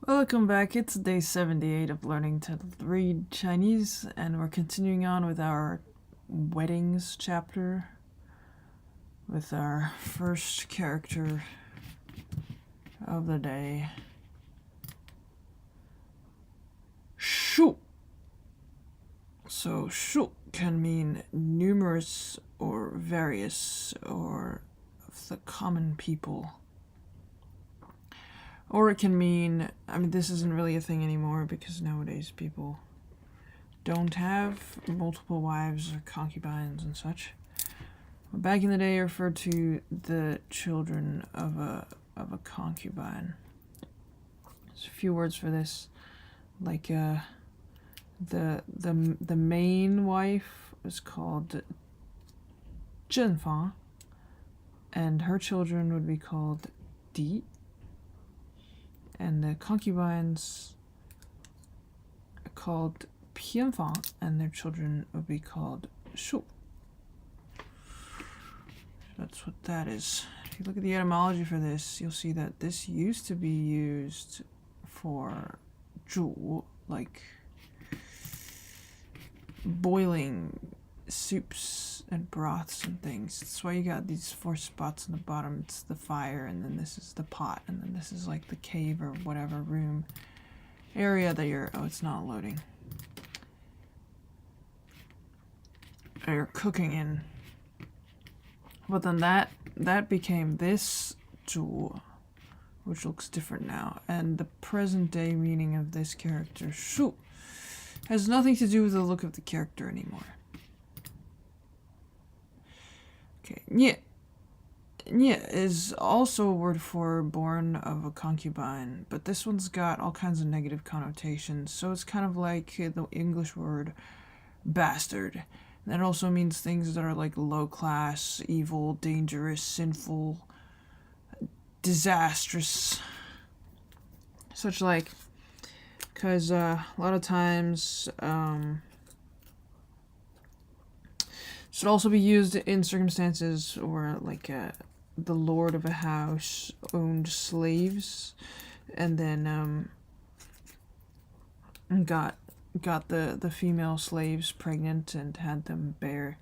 Welcome back. It's day 78 of learning to read Chinese, and we're continuing on with our weddings chapter with our first character of the day, Shu. So, Shu can mean numerous or various or of the common people. Or it can mean, this isn't really a thing anymore because nowadays people don't have multiple wives or concubines and such. But back in the day, it referred to the children of a concubine. There's a few words for this, like the main wife was called Zhenfang, and her children would be called Di. And the concubines are called Pianfang, and their children would be called Shu. That's what that is. If you look at the etymology for this, you'll see that this used to be used for zhu, like boiling soups and broths and things. That's why you got these 4 spots on the bottom. It's the fire, and then this is the pot, and then this is like the cave or whatever room area that you're... Oh, it's not loading. You're cooking in. But then that became this zhu, which looks different now. And the present day meaning of this character, Shu, has nothing to do with the look of the character anymore. Okay, Nye. Nye is also a word for born of a concubine, but this one's got all kinds of negative connotations, so it's kind of like the English word bastard. That also means things that are like low class, evil, dangerous, sinful, disastrous. Such like, because a lot of times should also be used in circumstances where like the lord of a house owned slaves and then got the female slaves pregnant and had them bear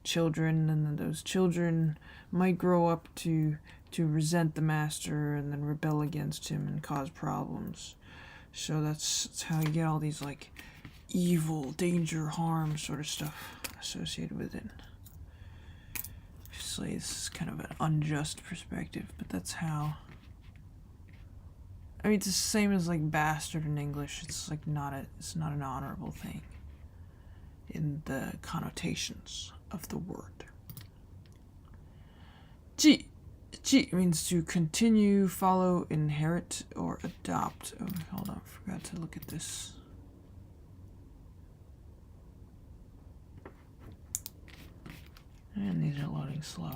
children, and then those children might grow up to resent the master and then rebel against him and cause problems. So that's how you get all these like evil, danger, harm sort of stuff associated with it. Obviously, this is kind of an unjust perspective, but that's how... it's the same as like bastard in English. It's like it's not an honorable thing in the connotations of the word. Ji. Ji means to continue, follow, inherit, or adopt. Oh, hold on, I forgot to look at this. And these are loading slow.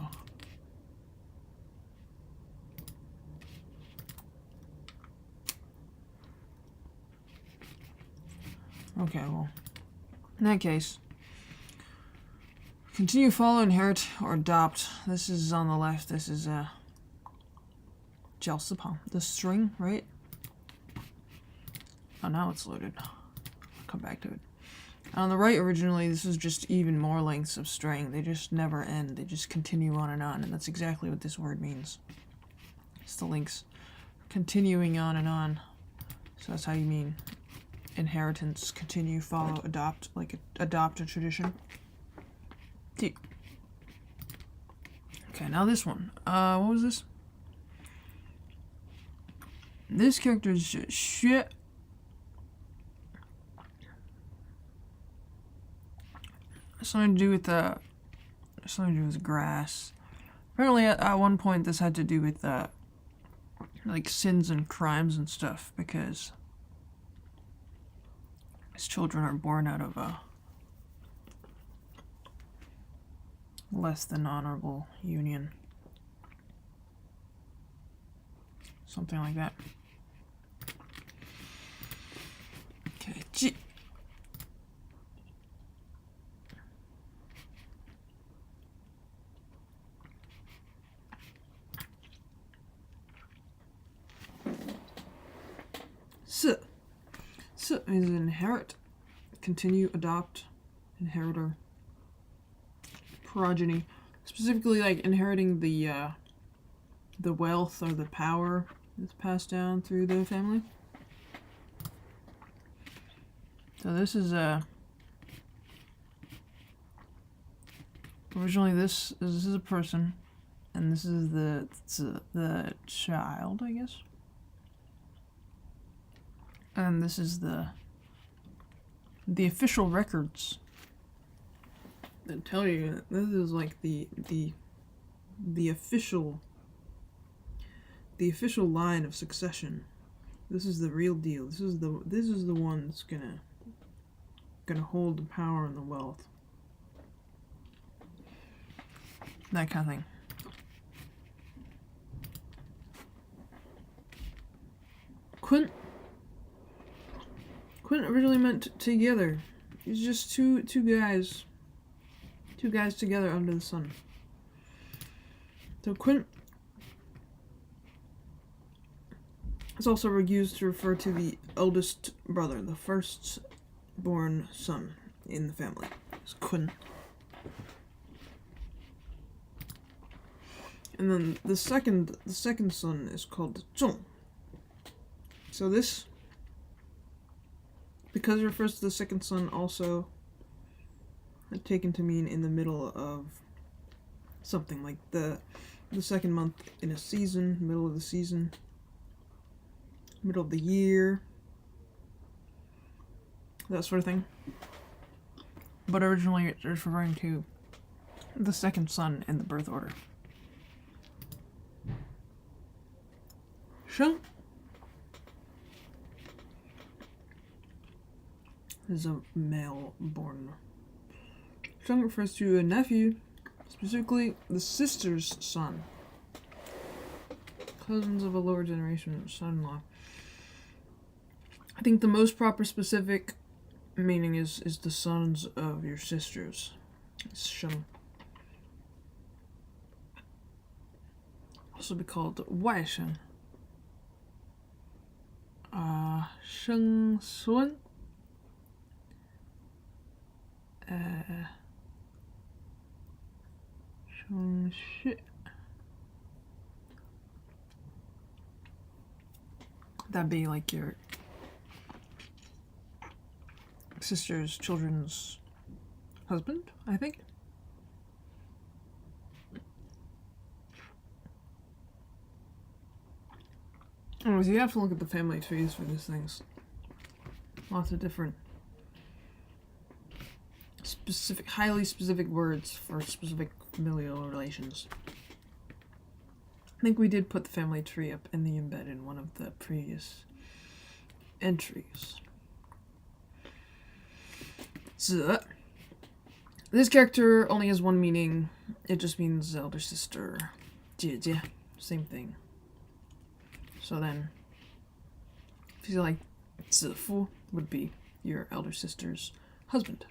Okay, well, in that case, continue, follow, inherit, or adopt. This is on the left. This is jiao sipang, the string, right? Oh, now it's loaded. I'll come back to it. On the right, originally, this is just even more lengths of string. They just never end. They just continue on, and that's exactly what this word means. It's the links continuing on and on. So that's how you mean inheritance, continue, follow, adopt, like adopt a tradition. T. Okay, now this one. What was this? This character is Xue. Something to do with grass. Apparently, at one point, this had to do with like sins and crimes and stuff, because his children are born out of a less than honorable union. Something like that. Okay, Ji. is inherit, continue, adopt, inheritor, progeny. Specifically, like inheriting the wealth or the power that's passed down through the family. So this is originally this is a person, and this is the child, I guess. And this is the official records that tell you this is like the official line of succession. This is the real deal. This is the one that's gonna hold the power and the wealth. That kind of thing. Quint originally meant together. It's just two guys together under the sun. So Quint is also used to refer to the eldest brother, the first-born son in the family. It's Quint. And then the second son is called Zhong. So this, because it refers to the second son, also taken to mean in the middle of something, like the second month in a season, middle of the season, middle of the year, that sort of thing. But originally it's referring to the second son in the birth order. Sheng is a male born. Sheng refers to a nephew, specifically the sister's son. Cousins of a lower generation, son-in-law. I think the most proper specific meaning is the sons of your sisters. It's Sheng. Also be called Wai Sheng. Sheng Sun. Sheng Shi. That'd be like your sister's children's husband, I think. Anyways, you have to look at the family trees for these things. Lots of different highly specific words for specific familial relations. I think we did put the family tree up in the embed in one of the previous entries. So, this character only has one meaning. It just means elder sister. 姐姐, same thing. So then, if you like, 子夫 would be your elder sister's husband.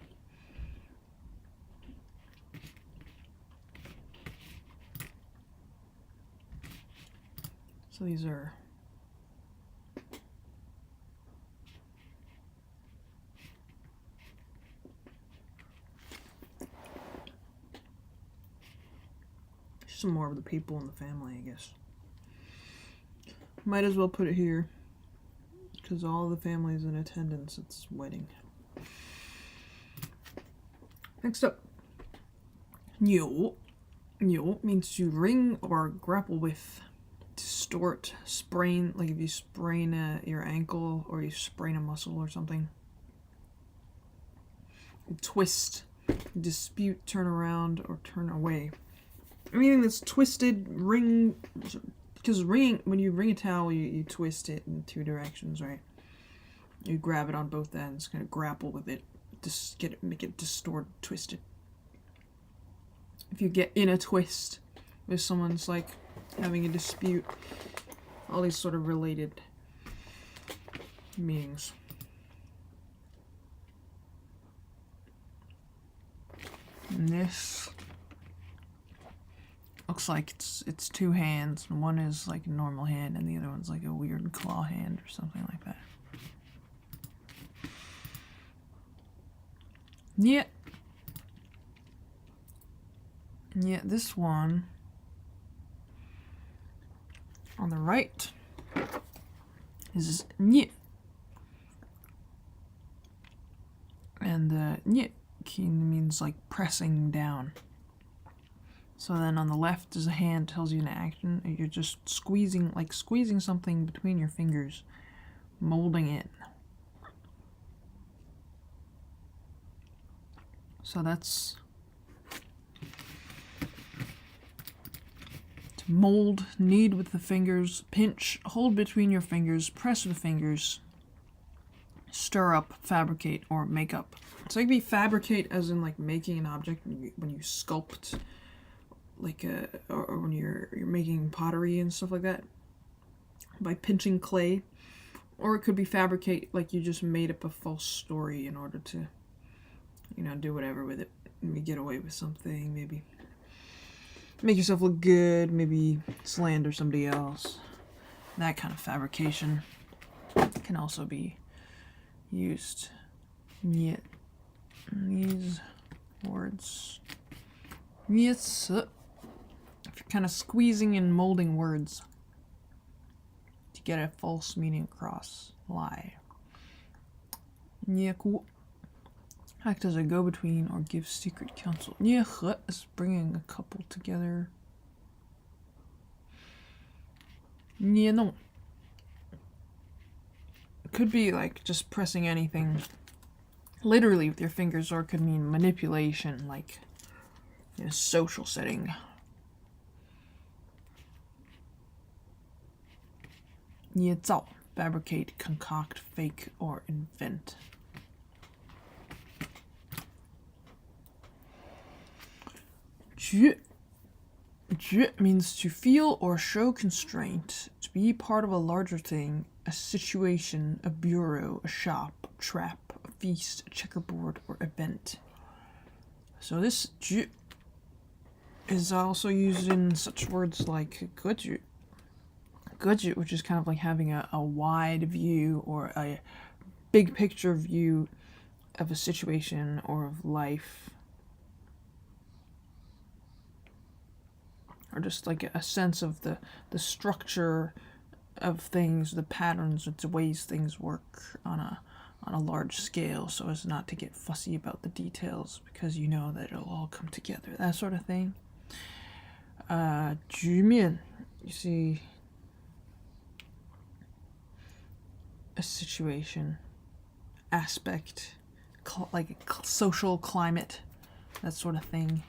So these are some more of the people in the family, I guess. Might as well put it here, because all the families in attendance at this wedding. Next up, 扭. 扭 means to wring or grapple with, distort, sprain, like if you sprain your ankle or you sprain a muscle or something. Twist, dispute, turn around, or turn away. Anything that's twisted, wring, because when you wring a towel, you twist it in two directions, right? You grab it on both ends, kind of grapple with it, make it distort, twisted. If you get in a twist with someone's like having a dispute, all these sort of related meanings. And this looks like it's two hands, and one is like a normal hand and the other one's like a weird claw hand or something like that. Yeah. Yeah, this one on the right is nye. And the nye means like pressing down. So then on the left is a hand, tells you an action. You're just squeezing something between your fingers, molding it. So that's to mold, knead with the fingers, pinch, hold between your fingers, press with the fingers, stir up, fabricate, or make up. So it could be fabricate as in like making an object when you sculpt, like or when you're making pottery and stuff like that, by pinching clay. Or it could be fabricate, like you just made up a false story in order to, do whatever with it. Maybe get away with something, maybe make yourself look good, maybe slander somebody else. That kind of fabrication can also be used. Yet these words. Yes. If you're kind of squeezing and molding words to get a false meaning across. Lie. Nieku. Act as a go-between or give secret counsel. Niehe is bringing a couple together. Nienon. Could be like just pressing anything literally with your fingers, or it could mean manipulation, like in a social setting. Niezao, fabricate, concoct, fake, or invent. Ju means to feel or show constraint, to be part of a larger thing, a situation, a bureau, a shop, a trap, a feast, a checkerboard, or event. So this ju is also used in such words like goju. Goju, which is kind of like having a wide view or a big picture view of a situation or of life. Or just like a sense of the structure of things, the patterns, the ways things work on a large scale, so as not to get fussy about the details because you know that it'll all come together, that sort of thing. 局面, you see a situation, aspect, like social climate, that sort of thing.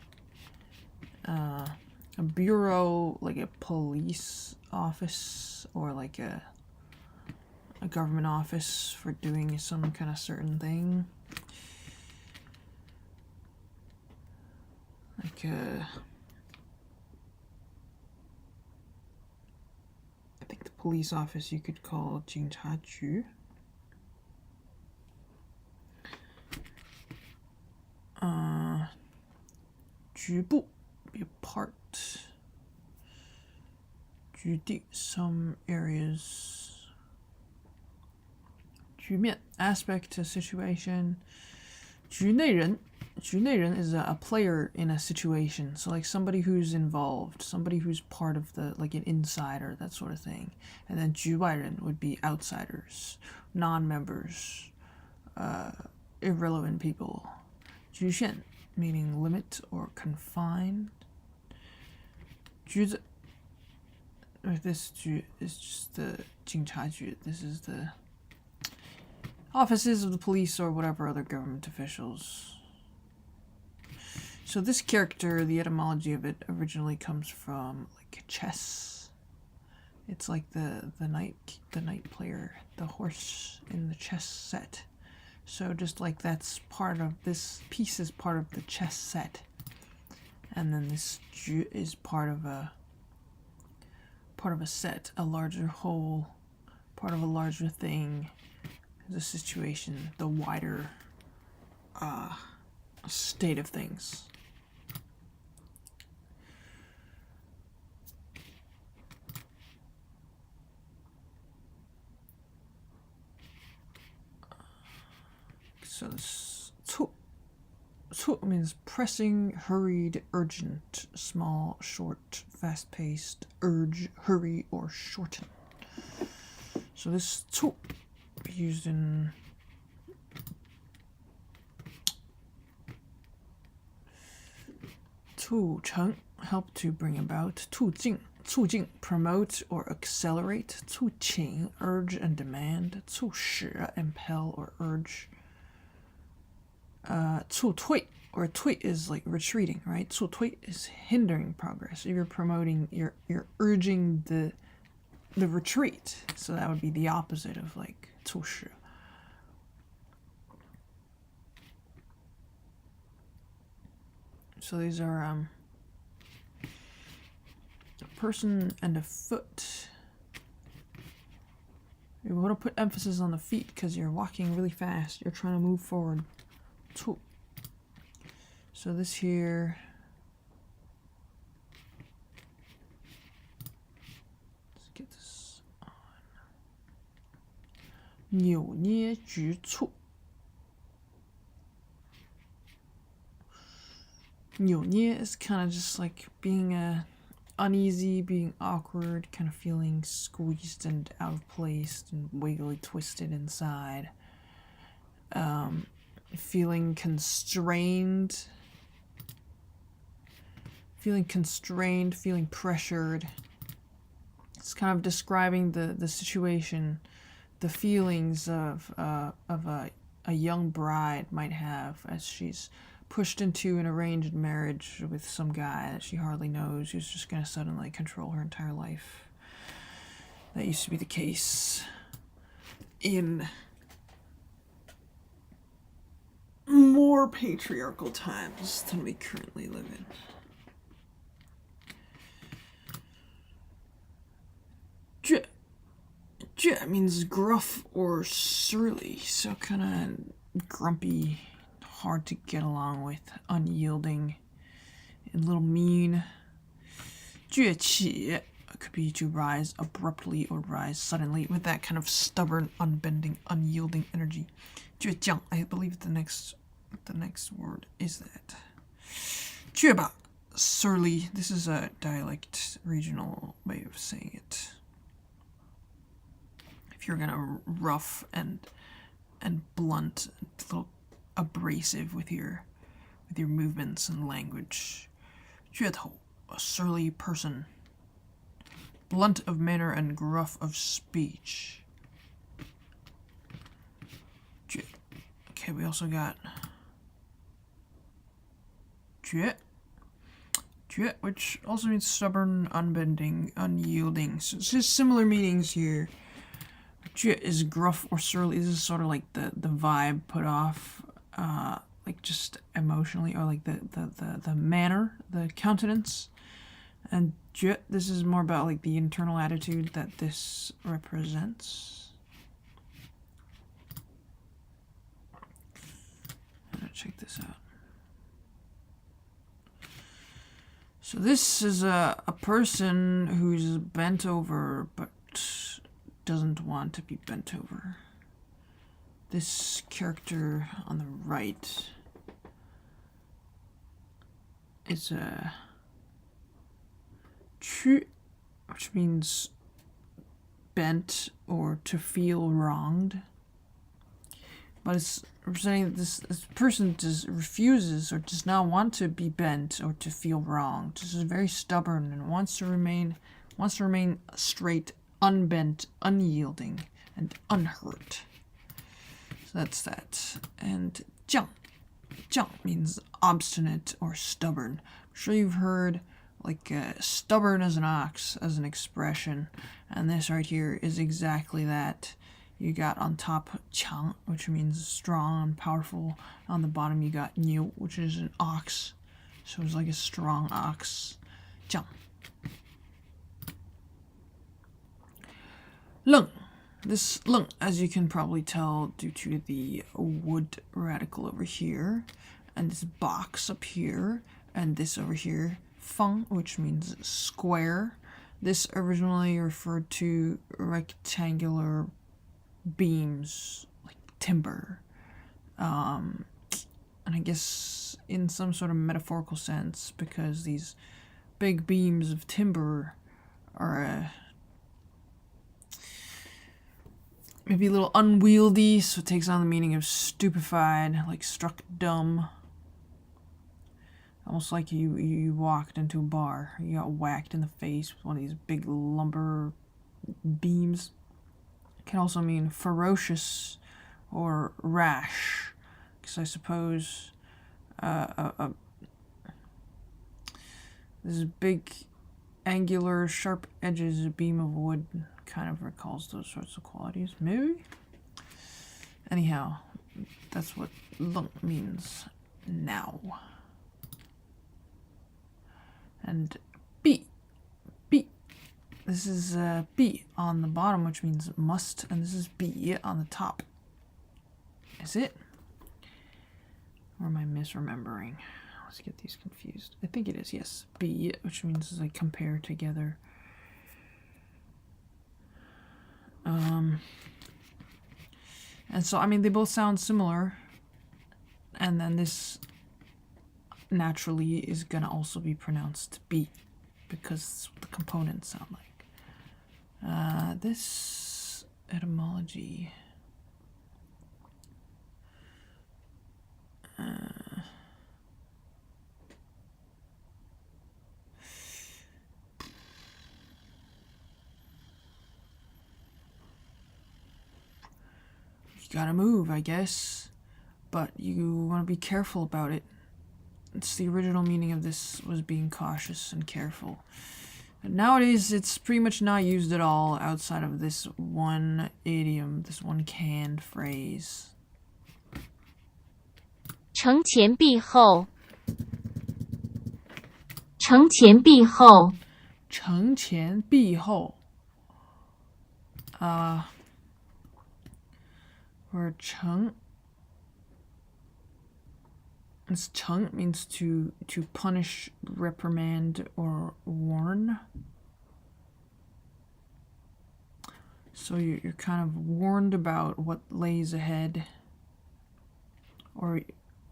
A bureau, like a police office, or like a government office for doing some kind of certain thing. Like I think the police office you could call 警察局. Uh, 局部, be a part. 局地, some areas. 局面, aspect to situation. 局内人is a player in a situation, so like somebody who's involved, somebody who's part of the, like an insider, that sort of thing. And then 局外人 would be outsiders, non-members, irrelevant people. 局限 meaning limit or confined. 局子, this 局 is just the 警察局. This is the offices of the police or whatever other government officials. So this character, the etymology of it originally comes from like chess. It's like the knight player, the horse in the chess set. So just like that's part of this piece is part of the chess set, and then this ju is part of a set, a larger whole, part of a larger thing, the situation, the wider state of things. So this Tu means pressing, hurried, urgent, small, short, fast-paced, urge, hurry, or shorten. So this tu used in tu cheng, help to bring about, tu jing, promote or accelerate, tu qing, urge and demand, tu shi, impel or urge, tu tui, or tui is like retreating, right? Tu tui is hindering progress. You're promoting, you're urging the retreat. So that would be the opposite of like tu shi. So these are a person and a foot. You want to put emphasis on the feet because you're walking really fast. You're trying to move forward. Tu. So this here. Let's get this on. 扭捏局促. 扭捏 is kind of just like being uneasy, being awkward, kind of feeling squeezed and out of place and wiggly twisted inside. Feeling constrained, feeling pressured. It's kind of describing the situation, the feelings of a young bride might have as she's pushed into an arranged marriage with some guy that she hardly knows, who's just going to suddenly control her entire life. That used to be the case in more patriarchal times than we currently live in. Jue means gruff or surly, so kind of grumpy, hard to get along with, unyielding, a little mean. 崛起 could be to rise abruptly or rise suddenly with that kind of stubborn, unbending, unyielding energy. 倔强, I believe the next word is that. 倔吧, surly. This is a dialect, regional way of saying it. If you're gonna rough and blunt, a little abrasive with your movements and language. 倔头, a surly person. Blunt of manner and gruff of speech. 倔. Okay, we also got 倔, which also means stubborn, unbending, unyielding. So it's just similar meanings here. 倔 is gruff or surly. This is sort of like the vibe put off, like just emotionally, or like the manner, the countenance. And 倔, this is more about like the internal attitude that this represents. I'm gonna check this out. So this is a person who's bent over but doesn't want to be bent over. This character on the right is a 屈, which means bent or to feel wronged. But it's representing that this person refuses or does not want to be bent or to feel wronged. This is very stubborn and wants to remain straight, unbent, unyielding, and unhurt. So that's that. And 犟 means obstinate or stubborn. I'm sure you've heard like stubborn as an ox as an expression, and this right here is exactly that. You got on top 强, which means strong and powerful. On the bottom you got 牛, which is an ox. So it's like a strong ox. 犟. 愣. This 愣, as you can probably tell due to the wood radical over here, and this box up here, and this over here, 方, which means square. This originally referred to rectangular beams, like timber. And I guess in some sort of metaphorical sense, because these big beams of timber are maybe a little unwieldy, so it takes on the meaning of stupefied, like struck dumb. Almost like you walked into a bar. You got whacked in the face with one of these big lumber beams. It can also mean ferocious or rash. Because I suppose this big, angular, sharp edges, a beam of wood kind of recalls those sorts of qualities. Maybe? Anyhow, that's what lung means now. And B. This is B on the bottom, which means must, and this is B on the top. Is it? Or am I misremembering? Let's get these confused. I think it is, yes. B, which means like compare together. And so, I mean, they both sound similar. And then this naturally is going to also be pronounced B, because it's what the components sound like. This etymology... you gotta move, I guess, but you want to be careful about it. It's the original meaning of this was being cautious and careful. And nowadays, it's pretty much not used at all outside of this one idiom, this one canned phrase. 承前毖后，承前毖后，承前毖后。Or 承. This 承 means to punish, reprimand, or warn. So you're kind of warned about what lays ahead, or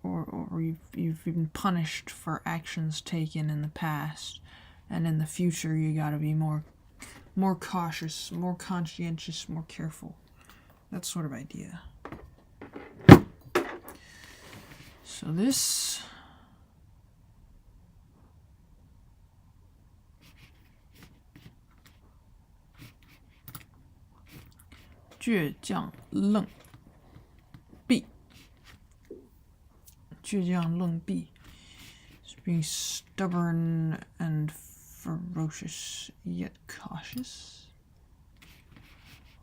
you've been punished for actions taken in the past, and in the future you gotta be more cautious, more conscientious, more careful. That sort of idea. So this倔强愣闭 倔强愣闭 is being stubborn and ferocious yet cautious.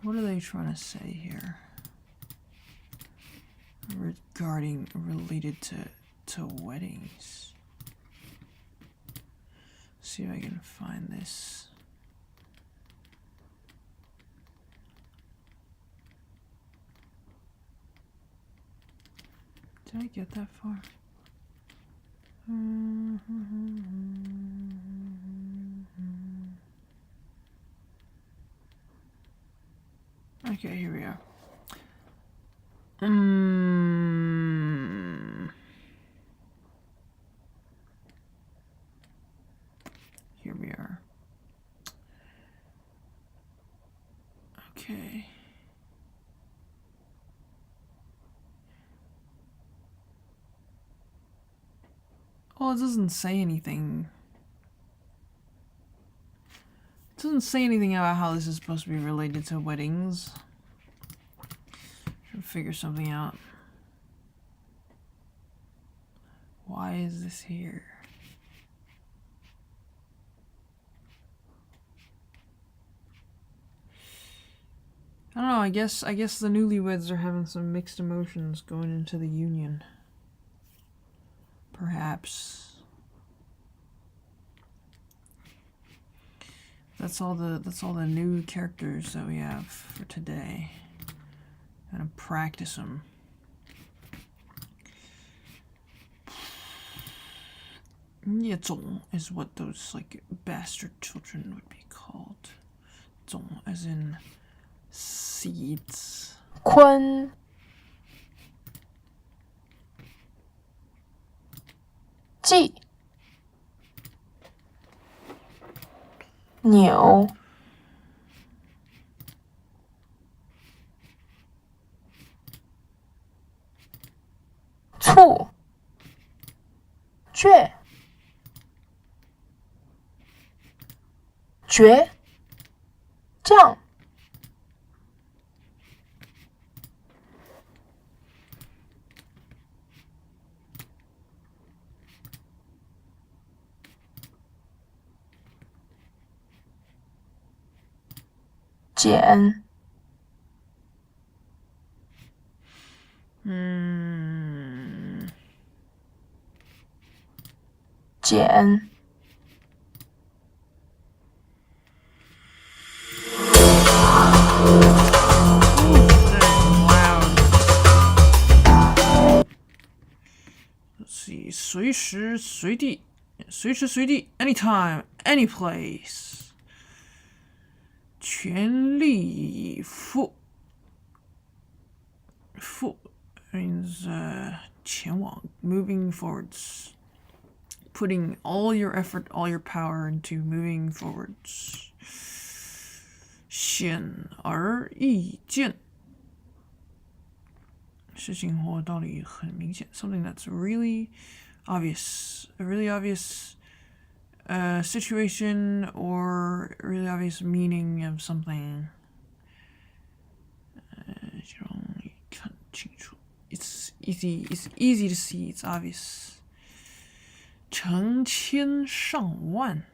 What are they trying to say here? Related to weddings. See if I can find this. Did I get that far? Okay, here we are. Here we are. Okay. Well, it doesn't say anything. It doesn't say anything about how this is supposed to be related to weddings. Should figure something out. Why is this here? I don't know, I guess the newlyweds are having some mixed emotions going into the union. Perhaps. That's all the new characters that we have for today. Gotta practice them. Zong is what those like bastard children would be called. Zong as in seeds. 坤记，扭，醋，倔，倔强，减，减，Let's see. 随时随地 anytime, any place. 全力以赴 means 前往 moving forwards. Putting all your effort, all your power into moving forwards. 显而易见事情或道理很明显 something that's really obvious, a really obvious situation or really obvious meaning of something. 容易看清楚 it's easy to see, it's obvious. 成千上万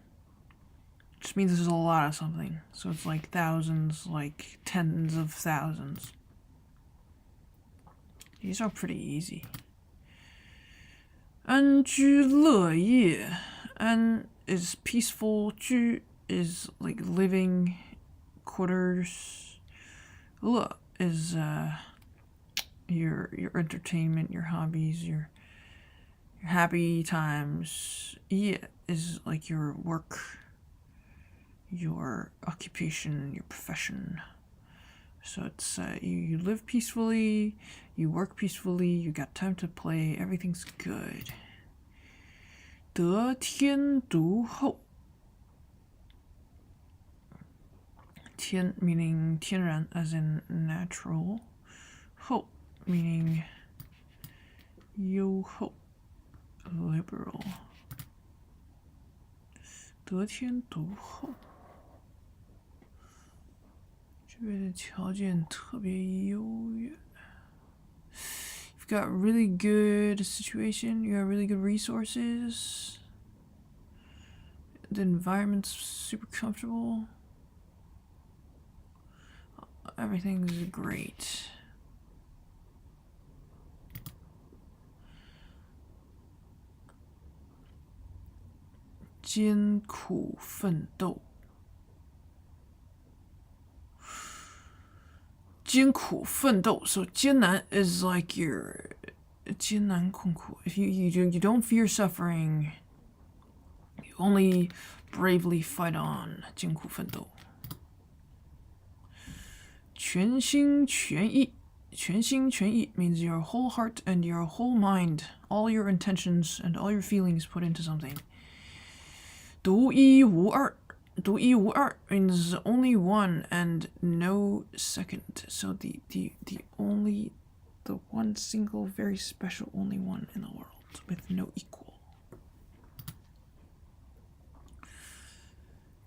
just means there's a lot of something. So it's like thousands, like tens of thousands. These are pretty easy. 安居乐业 An is peaceful. 居 is like living quarters. 乐 is your entertainment, your hobbies, your happy times. 业 is like your work, your occupation, your profession. So it's you live peacefully, you work peacefully, you got time to play, everything's good. 得天独厚 天 meaning 天然 as in natural. 厚 meaning 优厚 liberal. 得天独厚具备的条件特别优越 You've got really good situation, you have really good resources, the environment's super comfortable, everything's great. 艰苦奋斗艰苦奋斗 so 艰难 is like your 艰难困苦 if you don't fear suffering, you only bravely fight on 艰苦奋斗全心全意全心全意 means your whole heart and your whole mind, all your intentions and all your feelings put into something. 独一无二独一无二 means only one and no second. So the only, the one single, very special, only one in the world with no equal.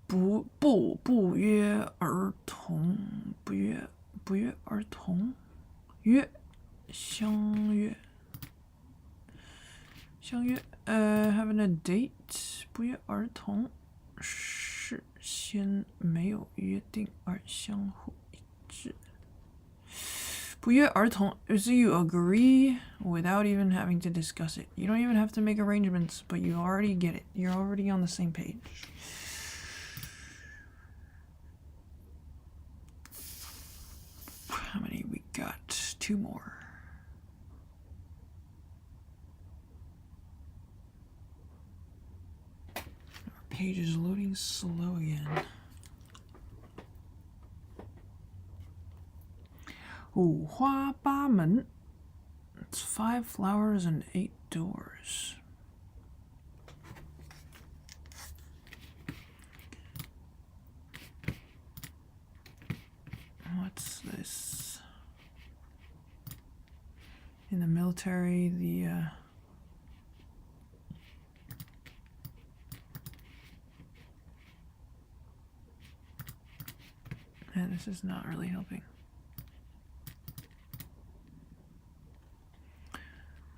不约而同，不约而同，约相约 having a date 不约而同事先没有约定而相互一致不约而同 is you agree without even having to discuss it. You don't even have to make arrangements, but you already get it. You're already on the same page. How many we got? 2 more. Our page is loading slow again. 五花八门 It's 5 flowers and 8 doors. in the military, and this is not really helping.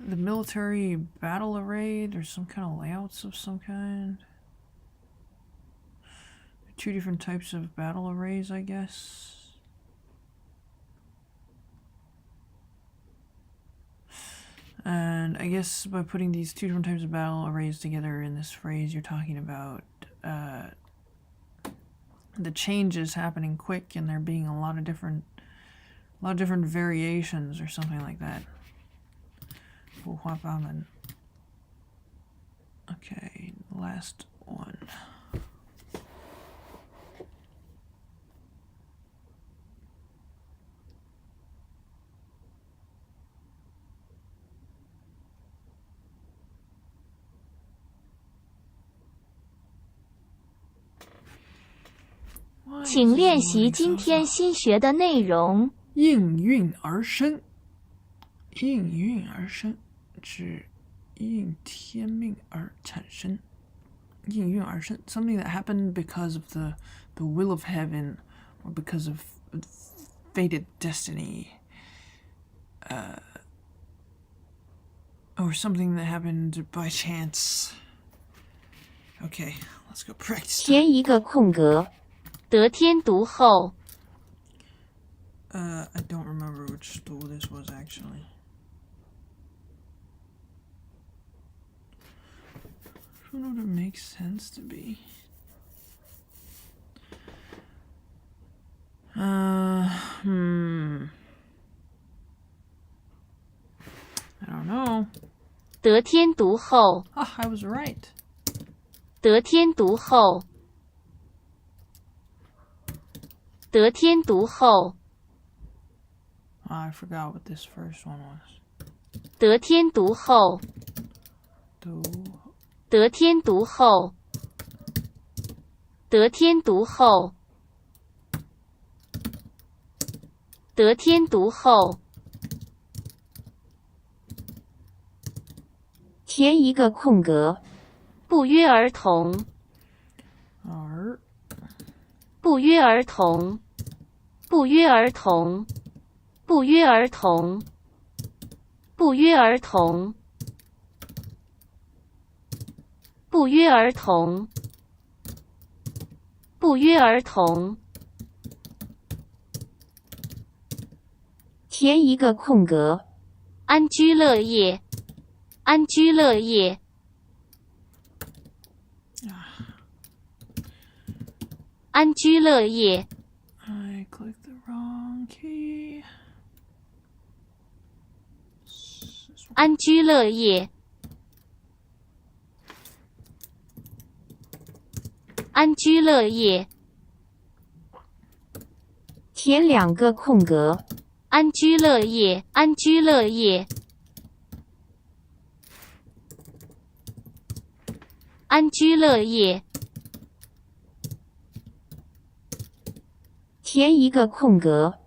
The military battle array, there's some kind of layouts of some kind. Two different types of battle arrays, I guess. And I guess by putting these two different types of battle arrays together in this phrase, you're talking about the changes happening quick and there being a lot of different variations or something like that. Okay, last one. Why 请 is this 练习 loading 今 so 天 slow? 新学的内容。应运而生，应运而生，指应天命而产生。应运而生 something that happened because of the will of heaven or because of fated destiny, or something that happened by chance. Okay, let's go practice. 填一个空格。得天独厚。I don't remember which stool this was actually. I don't know what it makes sense to be. I don't know. 得天独厚。 I was right. 得天独厚。得天独厚。 I forgot what this first one was. 得天独厚。得天独厚。得天独厚。得天独厚。填一个空格。不约而同。不约而同。不约而同。不约而同。不约而同。不约而同。不约而同。填一个空格。安居乐业。安居乐业。安居乐业。I clicked the wrong key. 安居乐业。安居乐业。填两个空格。安居乐业。安居乐业。安居乐业。填一个空格。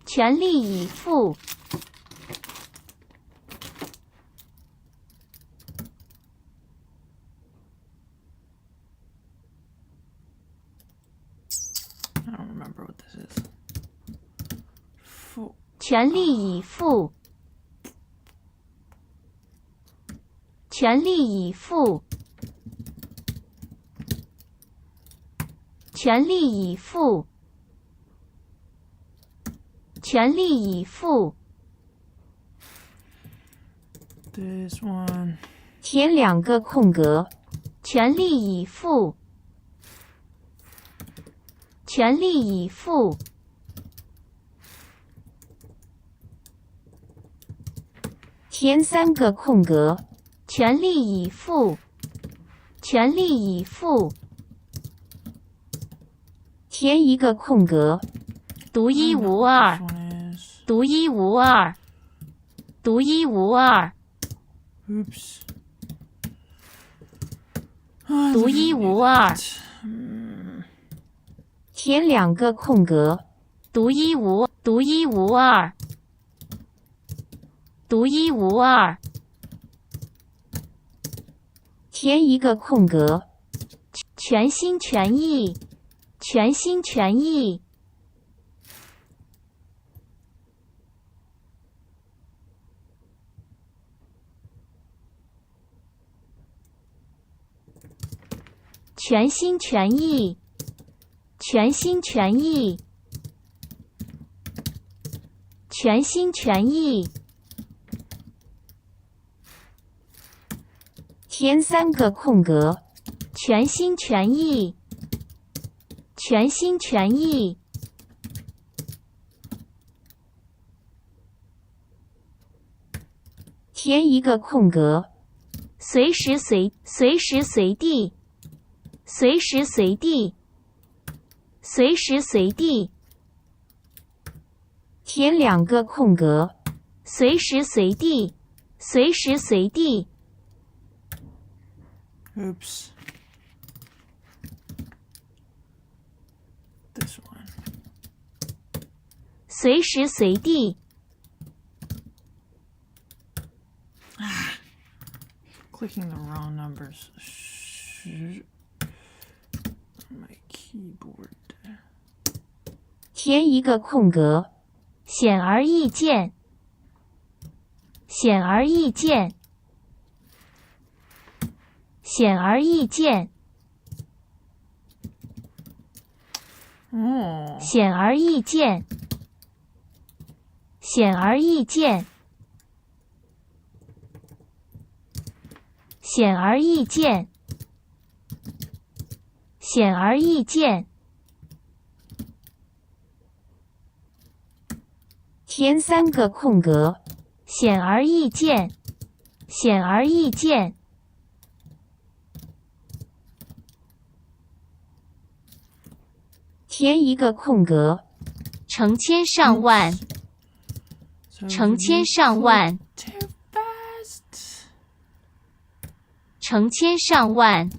全力以赴。I don't remember what this is. 全力以赴。全力以赴。全力以赴。全力以赴。This one. 填两个空格。全力以赴。全力以赴。填三个空格。全力以赴。全力以赴。填一个空格。独一无二。 This one is. 独一无二。独一无二。 Oops. 独一无二。填两个空格。独一无二。独一无二。填一个空格。全心全意，全心全意。全心全意，全心全意，全心全意。填3个空格。全心全意，全心全意。填一个空格。随时随地，随时随地，随时随地。填2个空格。随时随地，随时随地。Oops. This one. 随时随地。Clicking the wrong numbers. My keyboard. 填一个空格。显而易见，显而易见，显而易见。Oh. 显而易见，显而易见，显而易见，显而易见。填3个空格。显而易见，显而易见。填一个空格。成千上万， So 成千上万， too fast. 成千上万，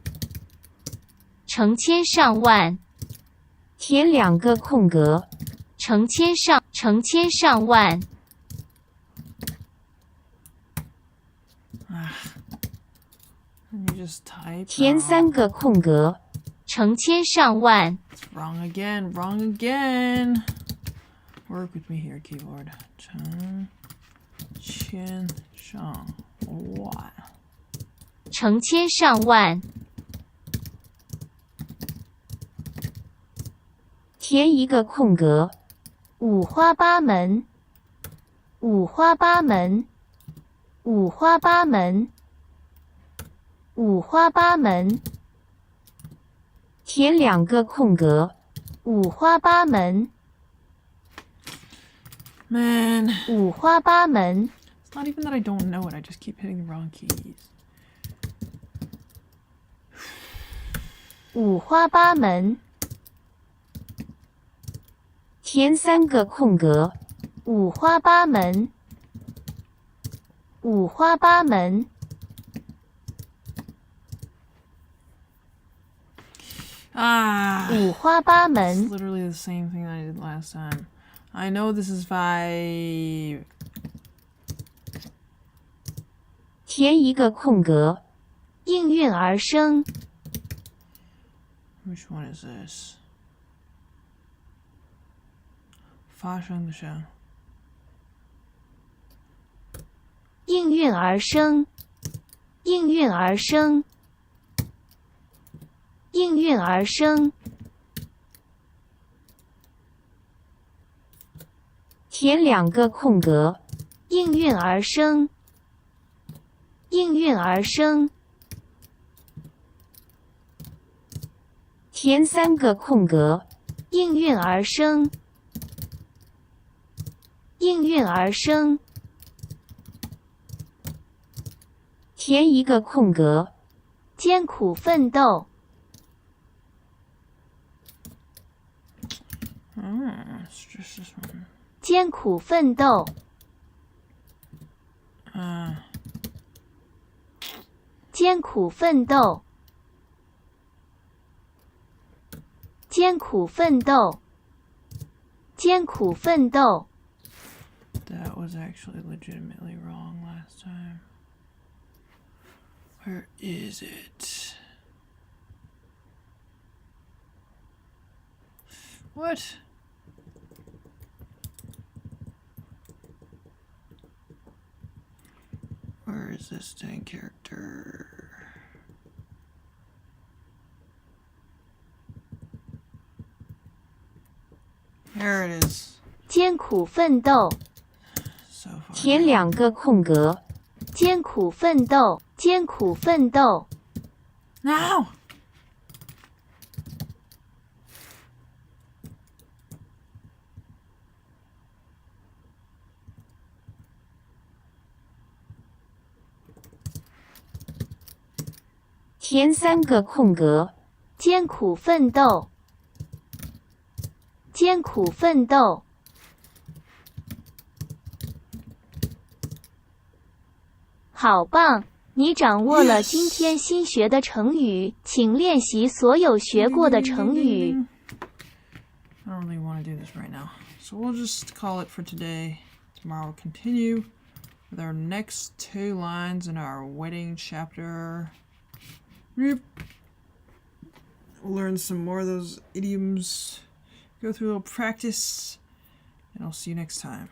成千上万。填2个空格。成千上万。And you just type. 填3个空格。成千上万。 It's wrong again. Wrong again. Work with me here, keyboard. 成千上万。成千上万。填一个空格。五花八门，五花八门，五花八门，五花八门。填2个空格。五花八门， Man. 五花八门。 It's not even that I don't know it. I just keep hitting the wrong keys. 五花八门，填3个空格。五花八门，五花八门。五花八 It's 门， literally the same thing I did last time. I know this is 5. 填一个空格。应运而生， Which one is this? 发生的生。应运而生，应运而生，应运而生。填2个空格。应运而生，应运而生。填3个空格。应运而生，应运而生。填一个空格。艰苦奋斗，It's just this one. 艰苦奋斗，艰苦奋斗，艰苦奋斗，艰苦奋斗。 That was actually legitimately wrong last time. Where is it? What? Where is this dang character? There it is. 艰苦奋斗， So far. 填2个空格，艰苦奋斗，艰苦奋斗， Now! 填3个空格，艰苦奋斗，艰苦奋斗。好棒！你掌握了今天新学的成语，请练习所有学过的成语。 I don't really want to do this right now. So we'll just call it for today. Tomorrow we'll continue with our next 2 lines in our wedding chapter. We'll learn some more of those idioms, go through a little practice, and I'll see you next time.